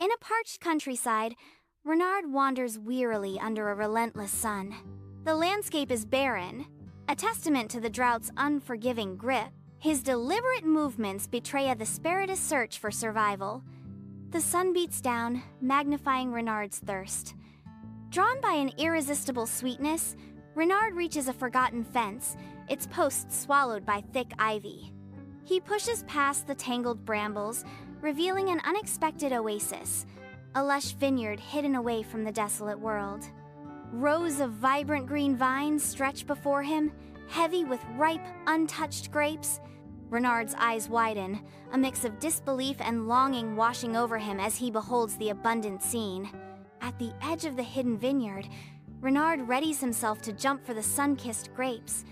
In a parched countryside, Renard wanders wearily under a relentless sun. The landscape is barren, a testament to the drought's unforgiving grip. His deliberate movements betray a desperatus search for survival. The sun beats down, magnifying Renard's thirst. Drawn by an irresistible sweetness, Renard reaches a forgotten fence, its posts swallowed by thick ivy. He pushes past the tangled brambles, revealing an unexpected oasis, a lush vineyard hidden away from the desolate world. Rows of vibrant green vines stretch before him, heavy with ripe, untouched grapes. Renard's eyes widen, a mix of disbelief and longing washing over him as he beholds the abundant scene. At the edge of the hidden vineyard, Renard readies himself to jump for the sun-kissed grapes.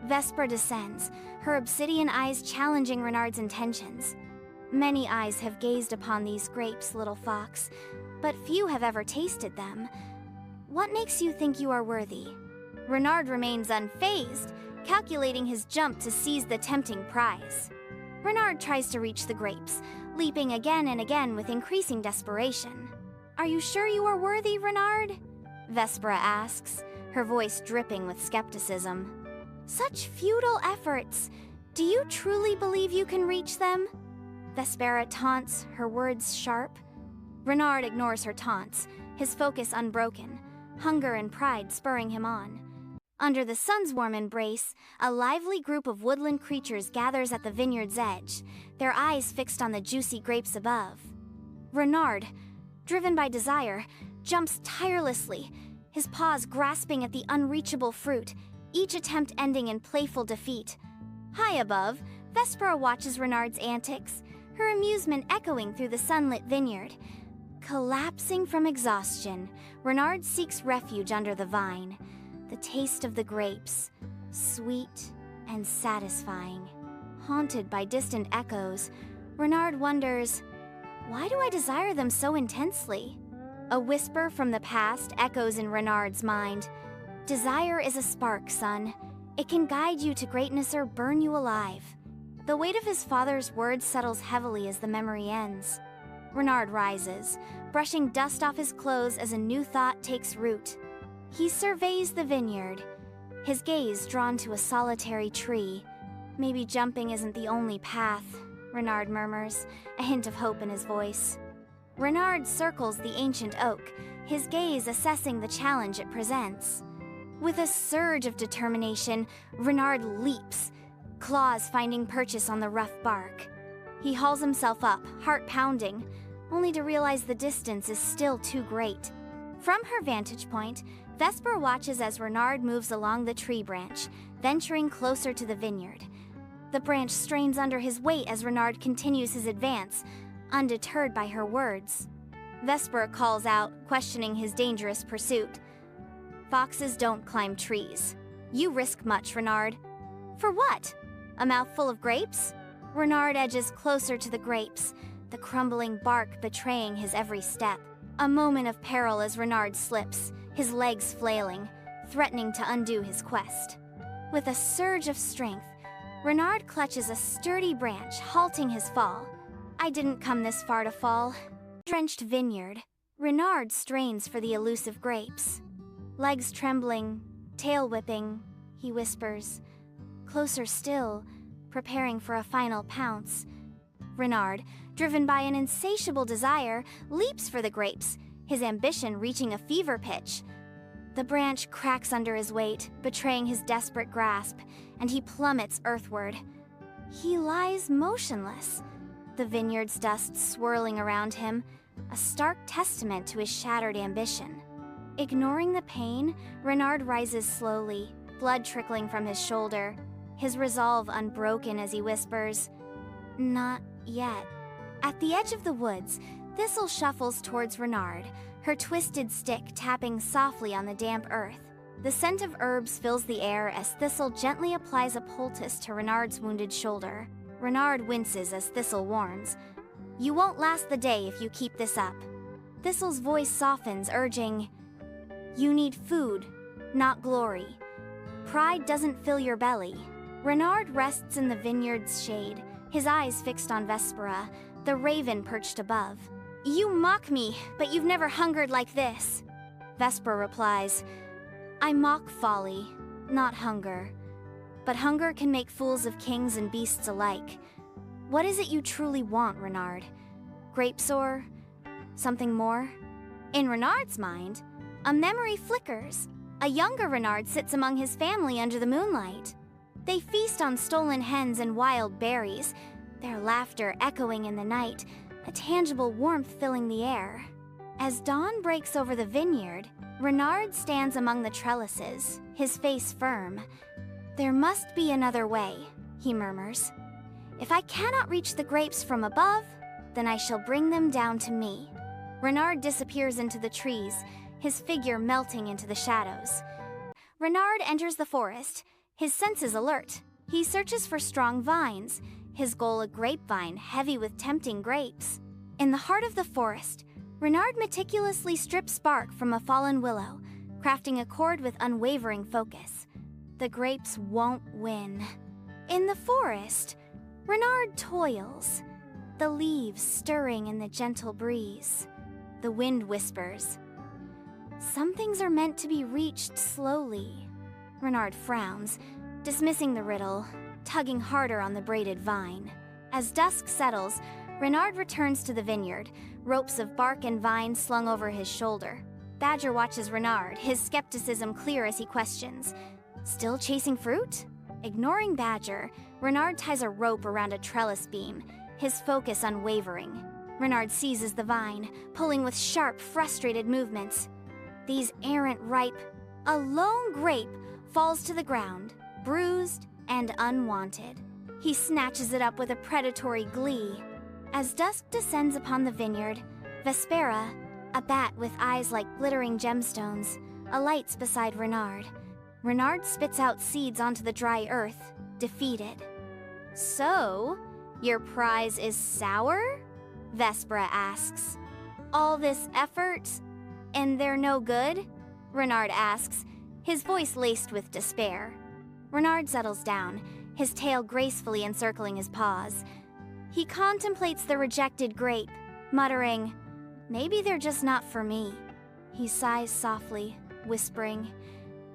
Vespera descends, her obsidian eyes challenging Renard's intentions. Many eyes have gazed upon these grapes, little fox, but few have ever tasted them. What makes you think you are worthy? Renard remains unfazed, calculating his jump to seize the tempting prize. Renard tries to reach the grapes, leaping again and again with increasing desperation. "Are you sure you are worthy, Renard?" Vespera asks, her voice dripping with skepticism. "Such futile efforts! Do you truly believe you can reach them?" Vespera taunts, her words sharp. Renard ignores her taunts, his focus unbroken, hunger and pride spurring him on. Under the sun's warm embrace, a lively group of woodland creatures gathers at the vineyard's edge, their eyes fixed on the juicy grapes above. Renard, driven by desire, jumps tirelessly, his paws grasping at the unreachable fruit, each attempt ending in playful defeat. High above, Vespera watches Renard's antics, her amusement echoing through the sunlit vineyard. Collapsing from exhaustion, Renard seeks refuge under the vine. The taste of the grapes, sweet and satisfying. Haunted by distant echoes, Renard wonders, why do I desire them so intensely? A whisper from the past echoes in Renard's mind. Desire is a spark, son. It can guide you to greatness or burn you alive. The weight of his father's words settles heavily as the memory ends. Renard rises, brushing dust off his clothes as a new thought takes root. He surveys the vineyard, his gaze drawn to a solitary tree. Maybe jumping isn't the only path, Renard murmurs, a hint of hope in his voice. Renard circles the ancient oak, his gaze assessing the challenge it presents. With a surge of determination, Renard leaps, claws finding purchase on the rough bark. He hauls himself up, heart pounding, only to realize the distance is still too great. From her vantage point, Vespera watches as Renard moves along the tree branch, venturing closer to the vineyard. The branch strains under his weight as Renard continues his advance, undeterred by her words. Vespera calls out, questioning his dangerous pursuit. "Foxes don't climb trees. You risk much, Renard." "For what? A mouthful of grapes?" Renard edges closer to the grapes, the crumbling bark betraying his every step. A moment of peril as Renard slips, his legs flailing, threatening to undo his quest. With a surge of strength, Renard clutches a sturdy branch, halting his fall. "I didn't come this far to fall." Drenched vineyard, Renard strains for the elusive grapes. Legs trembling, tail whipping, he whispers. Closer still, preparing for a final pounce. Renard, driven by an insatiable desire, leaps for the grapes, his ambition reaching a fever pitch. The branch cracks under his weight, betraying his desperate grasp, and he plummets earthward. He lies motionless, the vineyard's dust swirling around him, a stark testament to his shattered ambition. Ignoring the pain, Renard rises slowly, blood trickling from his shoulder, his resolve unbroken as he whispers, "Not yet." At the edge of the woods, Thistle shuffles towards Renard, her twisted stick tapping softly on the damp earth. The scent of herbs fills the air as Thistle gently applies a poultice to Renard's wounded shoulder. Renard winces as Thistle warns, "You won't last the day if you keep this up." Thistle's voice softens, urging, "You need food, not glory. Pride doesn't fill your belly." Renard rests in the vineyard's shade, his eyes fixed on Vespera, the raven perched above. You mock me, but you've never hungered like this. Vesper replies, I mock folly, not hunger. But hunger can make fools of kings and beasts alike. What is it you truly want, Renard? Grapes or something more? In Renard's mind, a memory flickers. A younger Renard sits among his family under the moonlight. They feast on stolen hens and wild berries, their laughter echoing in the night, a tangible warmth filling the air. As dawn breaks over the vineyard, Renard stands among the trellises, his face firm. There must be another way, he murmurs. If I cannot reach the grapes from above, then I shall bring them down to me. Renard disappears into the trees, his figure melting into the shadows. Renard enters the forest, his senses alert. He searches for strong vines, his goal a grapevine heavy with tempting grapes. In the heart of the forest, Renard meticulously strips bark from a fallen willow, crafting a cord with unwavering focus. The grapes won't win. In the forest, Renard toils, the leaves stirring in the gentle breeze. The wind whispers, some things are meant to be reached slowly. Renard frowns, dismissing the riddle, tugging harder on the braided vine. As dusk settles, Renard returns to the vineyard, ropes of bark and vine slung over his shoulder. Badger watches Renard, his skepticism clear as he questions, still chasing fruit? Ignoring Badger, Renard ties a rope around a trellis beam, his focus unwavering. Renard seizes the vine, pulling with sharp, frustrated movements. These aren't ripe. A lone grape falls to the ground, bruised and unwanted. He snatches it up with a predatory glee. As dusk descends upon the vineyard, Vespera, a bat with eyes like glittering gemstones, alights beside Renard. Renard spits out seeds onto the dry earth, defeated. So, your prize is sour? Vespera asks. All this effort, and they're no good? Renard asks, his voice laced with despair. Renard settles down, his tail gracefully encircling his paws. He contemplates the rejected grape, muttering, maybe they're just not for me. He sighs softly, whispering,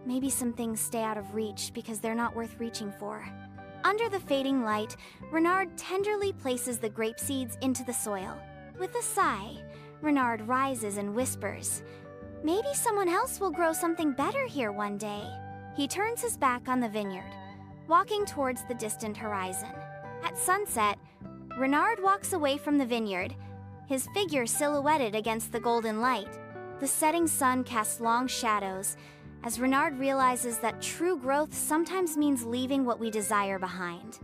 maybe some things stay out of reach because they're not worth reaching for. Under the fading light, Renard tenderly places the grape seeds into the soil. With a sigh, Renard rises and whispers, maybe someone else will grow something better here one day. He turns his back on the vineyard, walking towards the distant horizon. At sunset, Renard walks away from the vineyard, his figure silhouetted against the golden light. The setting sun casts long shadows, as Renard realizes that true growth sometimes means leaving what we desire behind.